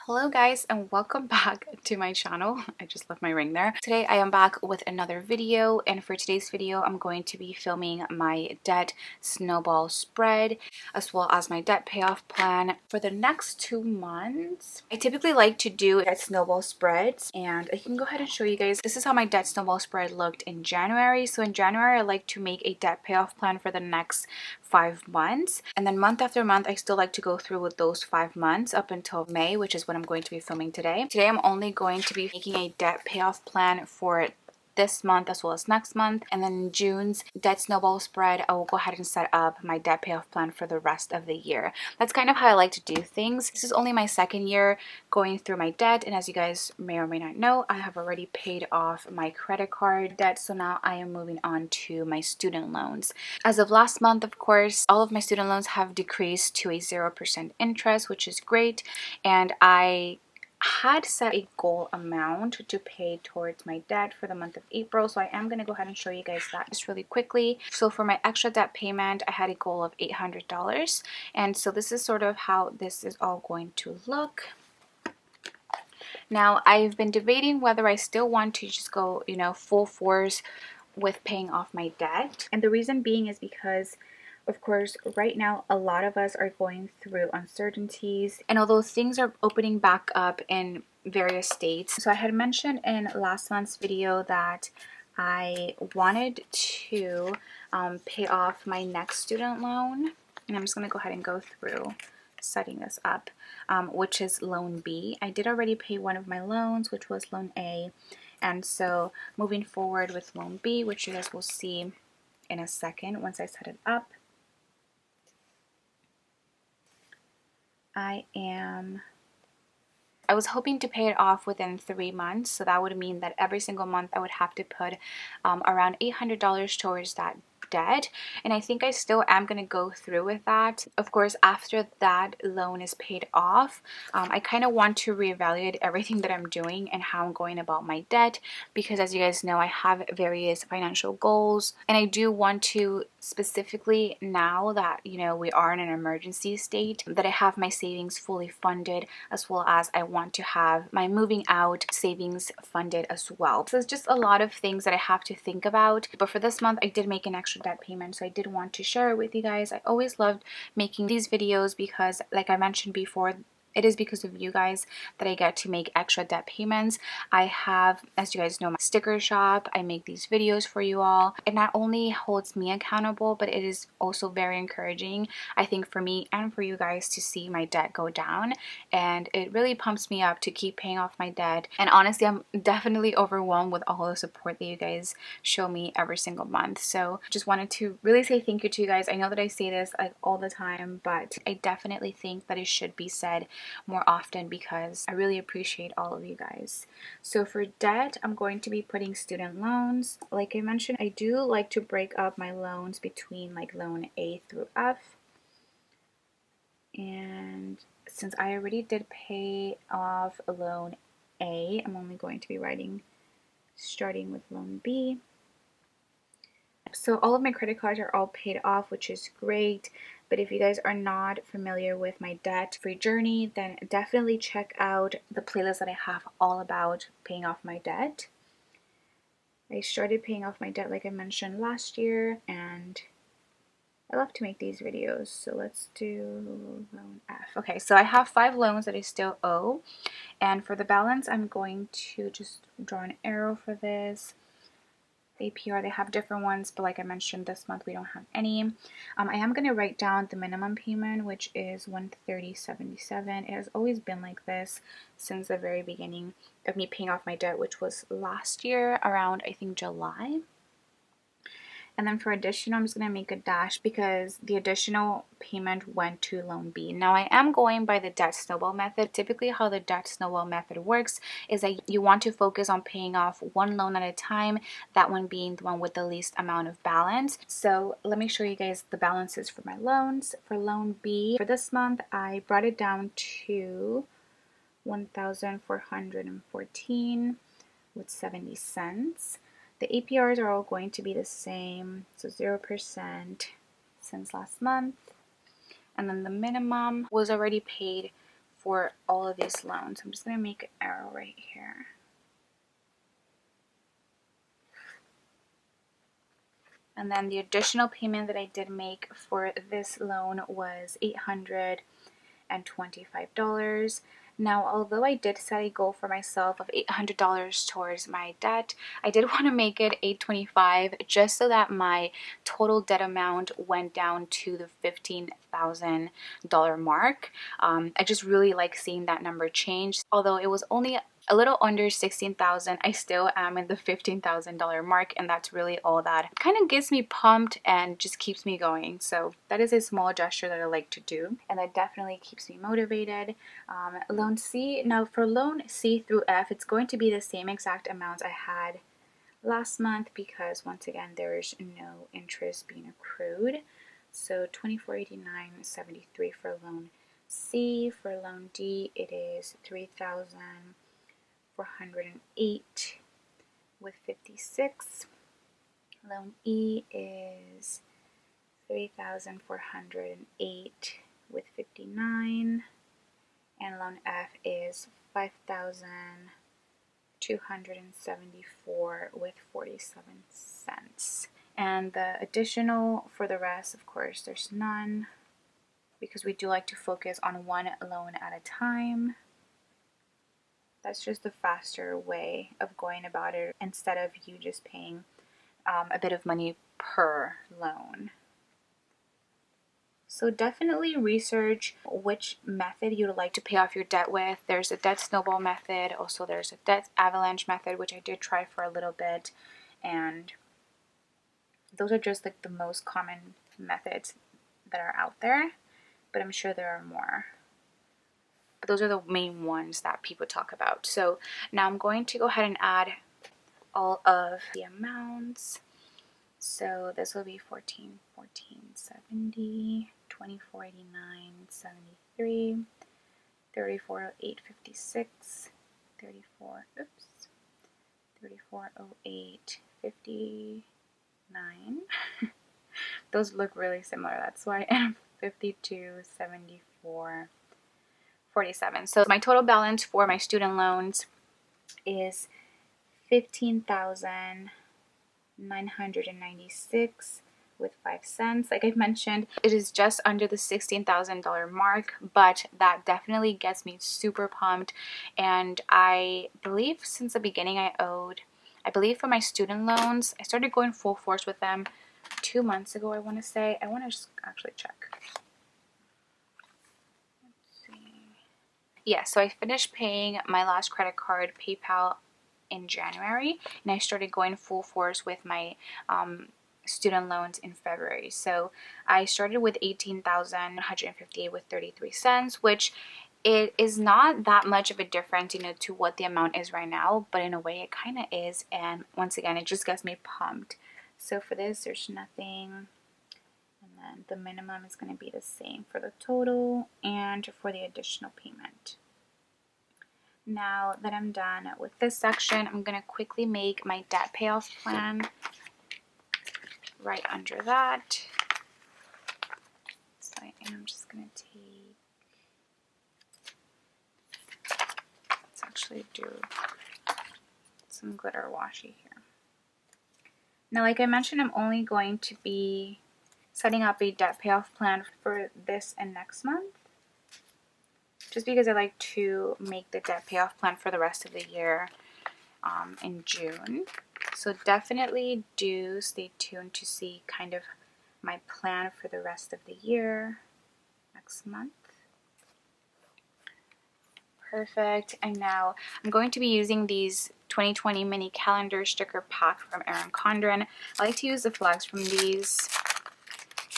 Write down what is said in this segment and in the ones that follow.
Hello guys and welcome back to my channel. I just left my ring there. Today I am back with another video, and for today's video I'm going to be filming my debt snowball spread as well as my debt payoff plan for the next 2 months. I typically like to do debt snowball spreads, and I can go ahead and show you guys. This is how my debt snowball spread looked in January. So in January I like to make a debt payoff plan for the next 5 months, and then month after month I still like to go through with those 5 months up until May, which is what I'm going to be filming today. Today I'm only going to be making a debt payoff plan for this month as well as next month, and then in June's debt snowball spread I will go ahead and set up my debt payoff plan for the rest of the year. That's kind of how I like to do things. This is only my second year going through my debt, and as you guys may or may not know, I have already paid off my credit card debt, so now I am moving on to my student loans. As of last month, of course, all of my student loans have decreased to a 0% interest, which is great, and I had set a goal amount to pay towards my debt for the month of April, so I am going to go ahead and show you guys that just really quickly. So for my extra debt payment, I had a goal of $800, and so this is sort of how this is all going to look. Now I've been debating whether I still want to just go, full force with paying off my debt, and the reason being is because of course, right now, a lot of us are going through uncertainties, and although things are opening back up in various states, so I had mentioned in last month's video that I wanted to pay off my next student loan, and I'm just going to go ahead and go through setting this up, which is loan B. I did already pay one of my loans, which was loan A, and so moving forward with loan B, which you guys will see in a second once I set it up, I was hoping to pay it off within 3 months, so that would mean that every single month I would have to put around $800 towards that debt, and I think I still am going to go through with that. Of course, after that loan is paid off, I kind of want to reevaluate everything that I'm doing and how I'm going about my debt, because as you guys know, I have various financial goals, and I do want to specifically, now that we are in an emergency state, that I have my savings fully funded, as well as I want to have my moving out savings funded as well. So it's just a lot of things that I have to think about. But for this month I did make an extra debt payment, so I did want to share it with you guys. I always loved making these videos because, like I mentioned before, it is because of you guys that I get to make extra debt payments. I have, as you guys know, my sticker shop. I make these videos for you all. It not only holds me accountable, but it is also very encouraging, I think, for me and for you guys to see my debt go down. And it really pumps me up to keep paying off my debt. And honestly, I'm definitely overwhelmed with all the support that you guys show me every single month. So just wanted to really say thank you to you guys. I know that I say this like all the time, but I definitely think that it should be said more often because I really appreciate all of you guys. So for debt, I'm going to be putting student loans. Like I mentioned, I do like to break up my loans between like loan A through F. And since I already did pay off loan A, I'm only going to be starting with loan B. So all of my credit cards are all paid off, which is great. But if you guys are not familiar with my debt-free journey, then definitely check out the playlist that I have all about paying off my debt. I started paying off my debt, like I mentioned, last year, and I love to make these videos. So let's do loan F. Okay, so I have 5 loans that I still owe, and for the balance, I'm going to just draw an arrow for this. APR, they have different ones, but like I mentioned, this month we don't have any. I am going to write down the minimum payment, which is $130.77. It has always been like this since the very beginning of me paying off my debt, which was last year around, I think, July. And then for additional, I'm just going to make a dash because the additional payment went to loan B. Now I am going by the debt snowball method. Typically how the debt snowball method works is that you want to focus on paying off one loan at a time, that one being the one with the least amount of balance. So let me show you guys the balances for my loans. For loan B, for this month, I brought it down to $1,414 with 70 cents. The APRs are all going to be the same, so 0% since last month. And then the minimum was already paid for all of these loans. I'm just going to make an arrow right here. And then the additional payment that I did make for this loan was $825. Now, although I did set a goal for myself of $800 towards my debt, I did want to make it $825 just so that my total debt amount went down to the $15,000 mark. I just really like seeing that number change. Although it was only a little under 16,000, I still am in the $15,000 mark, and that's really all that kind of gets me pumped and just keeps me going. So that is a small gesture that I like to do, and that definitely keeps me motivated. Loan C, now for loan C through F, it's going to be the same exact amounts I had last month because once again there is no interest being accrued. So $2489.73 for loan C. For loan D, it is $3,408 with 56. Loan E is $3,408 with 59. And loan F is $5,274 with 47 cents. And the additional for the rest, of course, there's none because we do like to focus on one loan at a time. That's just the faster way of going about it instead of you just paying a bit of money per loan. So definitely research which method you would like to pay off your debt with. There's a debt snowball method. Also, there's a debt avalanche method, which I did try for a little bit. And those are just like the most common methods that are out there. But I'm sure there are more. But those are the main ones that people talk about. So now I'm going to go ahead and add all of the amounts. So this will be $14,470, $24,89.73, $34,0856, $34,0859. Those look really similar. That's why. And $52,74.47. So my total balance for my student loans is $15,996 with 5 cents. Like I've mentioned, it is just under the $16,000 mark, but that definitely gets me super pumped. And I believe since the beginning I believe for my student loans, I started going full force with them 2 months ago, I want to say. I want to just actually check. Let's see. Yeah, so I finished paying my last credit card, PayPal, in January, and I started going full force with my student loans in February. So I started with $18,158 with 33 cents, which it is not that much of a difference, to what the amount is right now, but in a way it kind of is. And once again, it just gets me pumped. So for this, there's nothing, and then the minimum is going to be the same for the total and for the additional payment. Now that I'm done with this section, I'm going to quickly make my debt payoff plan right under that. So I am just going to let's actually do some glitter washi here. Now, like I mentioned, I'm only going to be setting up a debt payoff plan for this and next month, just because I like to make the debt payoff plan for the rest of the year in June. So definitely do stay tuned to see kind of my plan for the rest of the year next month. Perfect. And now I'm going to be using these 2020 mini calendar sticker pack from Erin Condren. I like to use the flags from these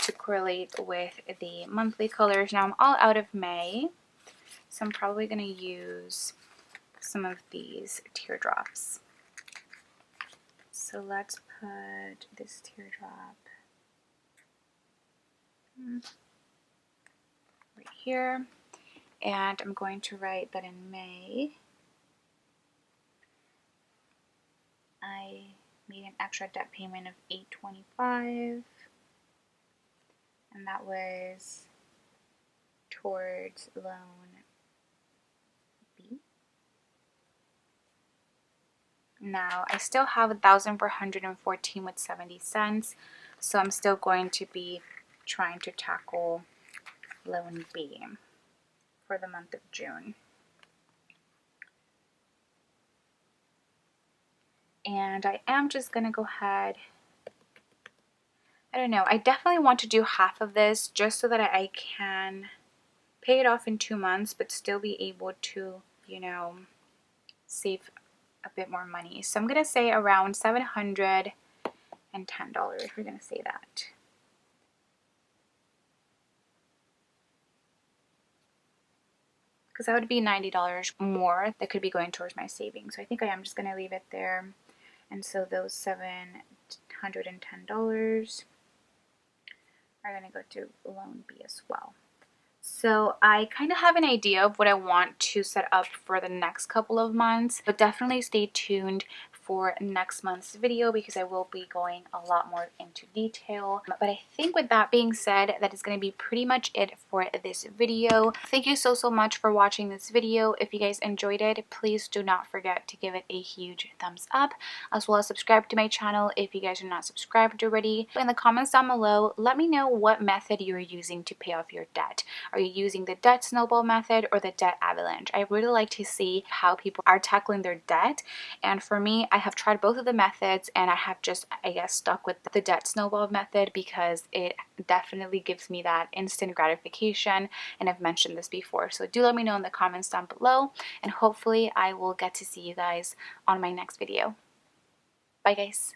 to correlate with the monthly colors. Now I'm all out of May, so I'm probably going to use some of these teardrops. So let's put this teardrop right here. And I'm going to write that in May I made an extra debt payment of $825, and that was towards loan Now I still have 1,414 with 70 cents, so I'm still going to be trying to tackle loan B for the month of June. And I am just gonna go ahead, I don't know, I definitely want to do half of this just so that I can pay it off in 2 months but still be able to, you know, save a bit more money. So I'm gonna say around $710. We're gonna say that. Because that would be $90 more that could be going towards my savings. So I think I am just gonna leave it there. And so those $710 are gonna go to loan B as well. So I kind of have an idea of what I want to set up for the next couple of months, but definitely stay tuned for next month's video because I will be going a lot more into detail. But I think with that being said, that is going to be pretty much it for this video. Thank you so much for watching this video. If you guys enjoyed it, please do not forget to give it a huge thumbs up, as well as subscribe to my channel if you guys are not subscribed already. In the comments down below, let me know what method you are using to pay off your debt. Are you using the debt snowball method or the debt avalanche? I really like to see how people are tackling their debt, and for me, I have tried both of the methods and I have just, I guess, stuck with the debt snowball method because it definitely gives me that instant gratification, and I've mentioned this before. So do let me know in the comments down below, and hopefully I will get to see you guys on my next video. Bye guys.